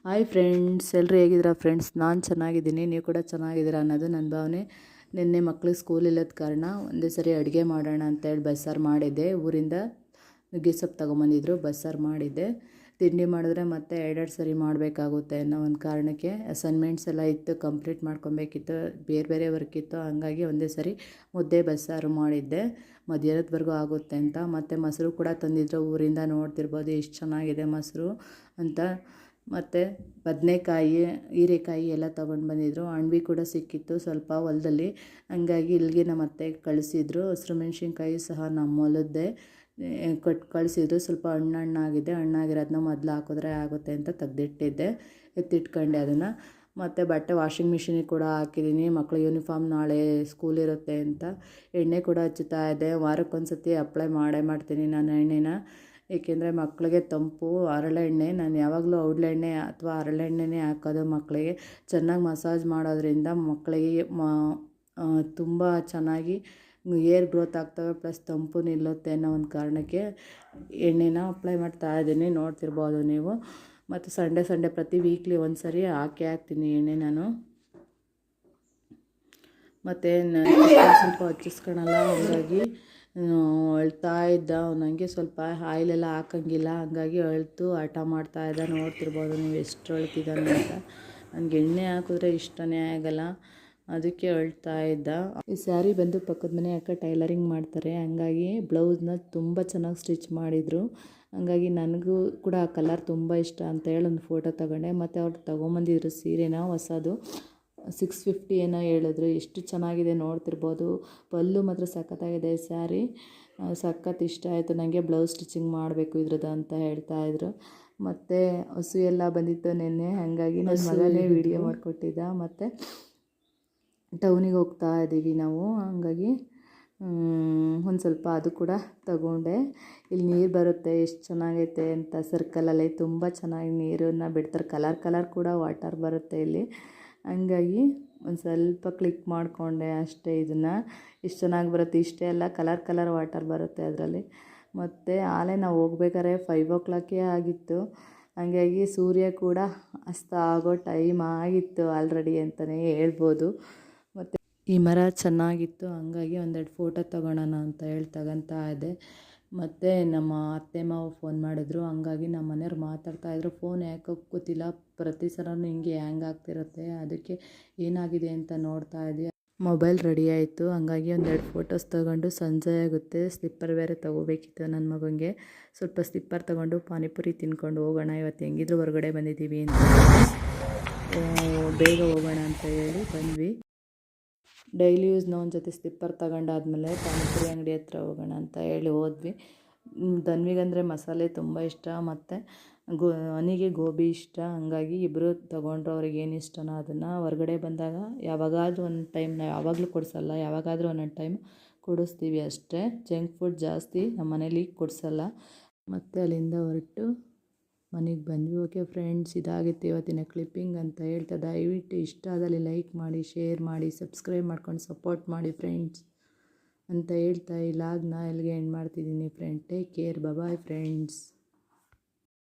Hi friends, ಎಲ್ಲರೂ ಹೇಗಿದ್ದೀರಾ friends? ನಾನು ಚೆನ್ನಾಗಿದ್ದೀನಿ, ನೀವು ಕೂಡ ಚೆನ್ನಾಗಿದ್ದೀರಾ ಅನ್ನೋದು ನನ್ನ ಭಾವನೆ. ನಿನ್ನೆ ಮಕ್ಳಿಗೆ ಸ್ಕೂಲ್ ಇಲ್ಲದ ಕಾರಣ ಒಂದೇ ಸರಿ ಅಡುಗೆ ಮಾಡೋಣ ಅಂತೇಳಿ ಬಸ್ಸಾರು ಮಾಡಿದ್ದೆ. ಊರಿಂದ ನುಗ್ಗೆ ಸೊಪ್ಪು ತೊಗೊಂಬಂದಿದ್ರು, ಬಸ್ಸಾರು ಮಾಡಿದ್ದೆ. ತಿಂಡಿ ಮಾಡಿದ್ರೆ ಮತ್ತೆ ಎರಡೆರಡು ಸರಿ ಮಾಡಬೇಕಾಗುತ್ತೆ ಅನ್ನೋ ಒಂದು ಕಾರಣಕ್ಕೆ ಅಸೈನ್ಮೆಂಟ್ಸ್ ಎಲ್ಲ ಇತ್ತು, ಕಂಪ್ಲೀಟ್ ಮಾಡ್ಕೊಬೇಕಿತ್ತು, ಬೇರೆ ಬೇರೆ ವರ್ಕ್ ಇತ್ತು. ಹಂಗಾಗಿ ಒಂದೇ ಸರಿ ಮುದ್ದೆ ಬಸ್ಸಾರು ಮಾಡಿದ್ದೆ. ಮಧ್ಯಾಹ್ನದವರೆಗೂ ಆಗುತ್ತೆ ಅಂತ. ಮತ್ತು ಮೊಸರು ಕೂಡ ತಂದಿದ್ರು ಊರಿಂದ, ನೋಡ್ತಿರ್ಬೋದು ಎಷ್ಟು ಚೆನ್ನಾಗಿದೆ ಮೊಸರು ಅಂತ. ಮತ್ತು ಬದನೆಕಾಯಿ, ಹೀರೆಕಾಯಿ ಎಲ್ಲ ತೊಗೊಂಡು ಬಂದಿದ್ದರು. ಅಣಬೆ ಕೂಡ ಸಿಕ್ಕಿತ್ತು ಸ್ವಲ್ಪ ಹೊಲದಲ್ಲಿ, ಹಂಗಾಗಿ ಇಲ್ಲಿಗೆ ನಮ್ಮ ಅತ್ತೆ ಕಳಿಸಿದ್ರು. ಹಸಿರು ಮೆಣಸಿನ್ಕಾಯಿ ಸಹ ನಮ್ಮ ಹೊಲದ್ದೇ ಕೊಟ್ಟು ಕಳಿಸಿದ್ರು. ಸ್ವಲ್ಪ ಹಣ್ಣಾಗಿದೆ, ಹಣ್ಣಾಗಿರೋದನ್ನ ಮೊದಲು ಹಾಕಿದ್ರೆ ಆಗುತ್ತೆ ಅಂತ ತೆಗೆದಿಟ್ಟಿದ್ದೆ, ಎತ್ತಿಟ್ಕೊಂಡೆ ಅದನ್ನು. ಮತ್ತು ಬಟ್ಟೆ ವಾಷಿಂಗ್ ಮಿಷಿನಿಗೆ ಕೂಡ ಹಾಕಿದ್ದೀನಿ. ಮಕ್ಕಳು ಯೂನಿಫಾರ್ಮ್ ನಾಳೆ ಸ್ಕೂಲ್ ಇರುತ್ತೆ ಅಂತ ಎಣ್ಣೆ ಕೂಡ ಹಚ್ಚುತ್ತಾ ಇದ್ದೆ. ವಾರಕ್ಕೊಂದು ಸತಿ ಅಪ್ಲೈ ಮಾಡ್ತೀನಿ ನಾನು ಎಣ್ಣೆನ, ಏಕೆಂದರೆ ಮಕ್ಕಳಿಗೆ ತಂಪು. ಹರಳೆಣ್ಣೆ ನಾನು ಯಾವಾಗಲೂ ಔಡ್ಲೆಣ್ಣೆ ಅಥವಾ ಹರಳೆಣ್ಣೆನೇ ಹಾಕೋದು ಮಕ್ಕಳಿಗೆ. ಚೆನ್ನಾಗಿ ಮಸಾಜ್ ಮಾಡೋದ್ರಿಂದ ಮಕ್ಕಳಿಗೆ ತುಂಬ ಚೆನ್ನಾಗಿ ಏರ್ ಗ್ರೋತ್ ಆಗ್ತವೆ, ಪ್ಲಸ್ ತಂಪು ನಿಲ್ಲುತ್ತೆ ಅನ್ನೋ ಒಂದು ಕಾರಣಕ್ಕೆ ಎಣ್ಣೆನ ಅಪ್ಲೈ ಮಾಡ್ತಾಯಿದ್ದೀನಿ, ನೋಡ್ತಿರ್ಬೋದು ನೀವು. ಮತ್ತು ಸಂಡೇ ಪ್ರತಿ ವೀಕ್ಲಿ ಒಂದು ಸರಿ ಹಾಕ್ತೀನಿ ಎಣ್ಣೆ ನಾನು. ಮತ್ತು ಸ್ವಲ್ಪ ಹಚ್ಚಿಸ್ಕೊಳಲ್ಲ, ಹಂಗಾಗಿ ಅಳ್ತಾ ಇದ್ದ. ನನಗೆ ಸ್ವಲ್ಪ ಆಯಿಲೆಲ್ಲ ಹಾಕೋಂಗಿಲ್ಲ, ಹಂಗಾಗಿ ಅಳ್ತು ಹಠ ಮಾಡ್ತಾಯಿದ್ದ. ನೋಡ್ತಿರ್ಬೋದು ನೀವು ಎಷ್ಟು ಅಳ್ತಿದ್ದಾನೆ ಅಂತ. ನನಗೆ ಎಣ್ಣೆ ಹಾಕಿದ್ರೆ ಇಷ್ಟನೇ ಆಗಲ್ಲ, ಅದಕ್ಕೆ ಅಳ್ತಾ ಇದ್ದ. ಈ ಸ್ಯಾರಿ ಬಂದು ಪಕ್ಕದ ಮನೆ ಅಕ್ಕ ಟೈಲರಿಂಗ್ ಮಾಡ್ತಾರೆ, ಹಂಗಾಗಿ ಬ್ಲೌಸ್ನ ತುಂಬ ಚೆನ್ನಾಗಿ ಸ್ಟಿಚ್ ಮಾಡಿದರು. ಹಂಗಾಗಿ ನನಗೂ ಕೂಡ ಆ ಕಲರ್ ತುಂಬ ಇಷ್ಟ ಅಂತೇಳಿ ಒಂದು ಫೋಟೋ ತಗೊಂಡೆ. ಮತ್ತು ಅವ್ರು ತೊಗೊಂಬಂದಿದ್ರು ಸೀರೆನ ಹೊಸದು, 650 ಏನೋ ಹೇಳಿದ್ರು. ಎಷ್ಟು ಚೆನ್ನಾಗಿದೆ ನೋಡ್ತಿರ್ಬೋದು. ಪಲ್ಲು ಮಾತ್ರ ಸಖತ್ತಾಗಿದೆ. ಸ್ಯಾರಿ ಸಖತ್ ಇಷ್ಟ ಆಯಿತು ನನಗೆ. ಬ್ಲೌಸ್ ಸ್ಟಿಚಿಂಗ್ ಮಾಡಬೇಕು ಇದ್ರದ್ದು ಅಂತ ಹೇಳ್ತಾಯಿದ್ರು. ಮತ್ತು ಹಸು ಎಲ್ಲ ಬಂದಿತ್ತು ನೆನ್ನೆ, ಹಾಗಾಗಿ ನನ್ನ ಮಗನೇ ವೀಡಿಯೋ ಮಾಡಿಕೊಟ್ಟಿದ್ದ. ಮತ್ತು ಟೌನಿಗೆ ಹೋಗ್ತಾ ಇದ್ದೀವಿ ನಾವು, ಹಂಗಾಗಿ ಒಂದು ಸ್ವಲ್ಪ ಅದು ಕೂಡ ತಗೊಂಡೆ. ಇಲ್ಲಿ ನೀರು ಬರುತ್ತೆ, ಎಷ್ಟು ಚೆನ್ನಾಗೈತೆ ಅಂತ. ಸರ್ಕಲಲ್ಲಿ ತುಂಬ ಚೆನ್ನಾಗಿ ನೀರನ್ನು ಬಿಡ್ತಾರೆ, ಕಲರ್ ಕೂಡ ವಾಟರ್ ಬರುತ್ತೆ ಇಲ್ಲಿ. ಹಂಗಾಗಿ ಒಂದು ಸ್ವಲ್ಪ ಕ್ಲಿಕ್ ಮಾಡಿಕೊಂಡೆ ಅಷ್ಟೇ. ಇದನ್ನು ಇಷ್ಟು ಚೆನ್ನಾಗಿ ಬರುತ್ತೆ, ಇಷ್ಟೇ ಅಲ್ಲ ಕಲರ್ ವಾಟರ್ ಬರುತ್ತೆ ಅದರಲ್ಲಿ. ಮತ್ತು ಆಲೇ ನಾವು ಹೋಗ್ಬೇಕಾದ್ರೆ 5 o'clock ಆಗಿತ್ತು, ಹಂಗಾಗಿ ಸೂರ್ಯ ಕೂಡ ಅಸ್ತ ಆಗೋ ಟೈಮ್ ಆಗಿತ್ತು ಆಲ್ರೆಡಿ ಅಂತಲೇ ಹೇಳ್ಬೋದು. ಮತ್ತು ಈ ಮರ ಚೆನ್ನಾಗಿತ್ತು, ಹಂಗಾಗಿ ಒಂದೆರಡು ಫೋಟೋ ತೊಗೊಳೋಣ ಅಂತ ಹೇಳಿ ತಗೊತಾ ಇದ್ದೆ. ಮತ್ತು ನಮ್ಮ ಅತ್ತೆ ಮಾವ ಫೋನ್ ಮಾಡಿದ್ರು, ಹಂಗಾಗಿ ನಮ್ಮ ಮನೆಯವ್ರು ಮಾತಾಡ್ತಾಯಿದ್ರು. ಫೋನ್ ಯಾಕೋ ಗೊತ್ತಿಲ್ಲ, ಪ್ರತಿ ಸಲವೂ ಹಿಂಗೆ ಹ್ಯಾಂಗ್ ಆಗ್ತಿರುತ್ತೆ, ಅದಕ್ಕೆ ಏನಾಗಿದೆ ಅಂತ ನೋಡ್ತಾ ಇದ್ದೆ. ಮೊಬೈಲ್ ರೆಡಿ ಆಯಿತು, ಹಂಗಾಗಿ ಒಂದೆರಡು ಫೋಟೋಸ್ ತೊಗೊಂಡು ಸಂಜೆ ಆಗುತ್ತೆ. ಸ್ಲಿಪ್ಪರ್ ಬೇರೆ ತೊಗೋಬೇಕಿತ್ತು ನನ್ನ ಮಗನಿಗೆ. ಸ್ವಲ್ಪ ಸ್ಲಿಪ್ಪರ್ ತೊಗೊಂಡು ಪಾನಿಪುರಿ ತಿನ್ಕೊಂಡು ಹೋಗೋಣ, ಇವತ್ತು ಹೆಂಗಿದ್ರು ಹೊರಗಡೆ ಬಂದಿದ್ದೀವಿ ಅಂತ ಬೇಗ ಹೋಗೋಣ ಅಂತ ಹೇಳಿ ಬಂದ್ವಿ. ಡೈಲಿ ಯೂಸ್ನ ಒಂದು ಜೊತೆ ಸ್ಲಿಪ್ಪರ್ ತಗೊಂಡಾದ್ಮೇಲೆ ಪಾನಿಪುರಿ ಅಂಗಡಿ ಹತ್ರ ಹೋಗೋಣ ಅಂತ ಹೇಳಿ ಹೋದ್ವಿ. ಧನ್ವಿಗಂದರೆ ಮಸಾಲೆ ತುಂಬ ಇಷ್ಟ, ಮತ್ತು ಅವನಿಗೆ ಗೋಬಿ ಇಷ್ಟ, ಹಂಗಾಗಿ ಇಬ್ಬರು ತೊಗೊಂಡ್ರು. ಅವ್ರಿಗೆ ಏನು ಇಷ್ಟನೋ ಅದನ್ನು. ಹೊರಗಡೆ ಬಂದಾಗ ಯಾವಾಗಾದರೂ ಒಂದು ಟೈಮ್, ನಾವು ಯಾವಾಗಲೂ ಕೊಡಿಸಲ್ಲ, ಯಾವಾಗಾದರೂ ಒಂದೊಂದು ಟೈಮ್ ಕೊಡಿಸ್ತೀವಿ ಅಷ್ಟೇ. ಜಂಕ್ ಫುಡ್ ಜಾಸ್ತಿ ನಮ್ಮ ಮನೇಲಿ ಕೊಡಿಸಲ್ಲ. ಮತ್ತು ಅಲ್ಲಿಂದ ಹೊರಟು ಮನೆಗೆ ಬಂದ್ವಿ. ಓಕೆ ಫ್ರೆಂಡ್ಸ್, ಇದಾಗಿತ್ತು ಇವತ್ತಿನ ಕ್ಲಿಪ್ಪಿಂಗ್ ಅಂತ ಹೇಳ್ತಾ, ದಯವಿಟ್ಟು ಇಷ್ಟ ಆದಲ್ಲಿ ಲೈಕ್ ಮಾಡಿ, ಶೇರ್ ಮಾಡಿ, ಸಬ್ಸ್ಕ್ರೈಬ್ ಮಾಡ್ಕೊಂಡು ಸಪೋರ್ಟ್ ಮಾಡಿ ಫ್ರೆಂಡ್ಸ್ ಅಂತ ಹೇಳ್ತಾ ಈ ಲಾಗ್ನ ಎಲ್ಲಿಗೆ ಎಂಡ್ ಮಾಡ್ತಿದ್ದೀನಿ friend. Take care, bye friends.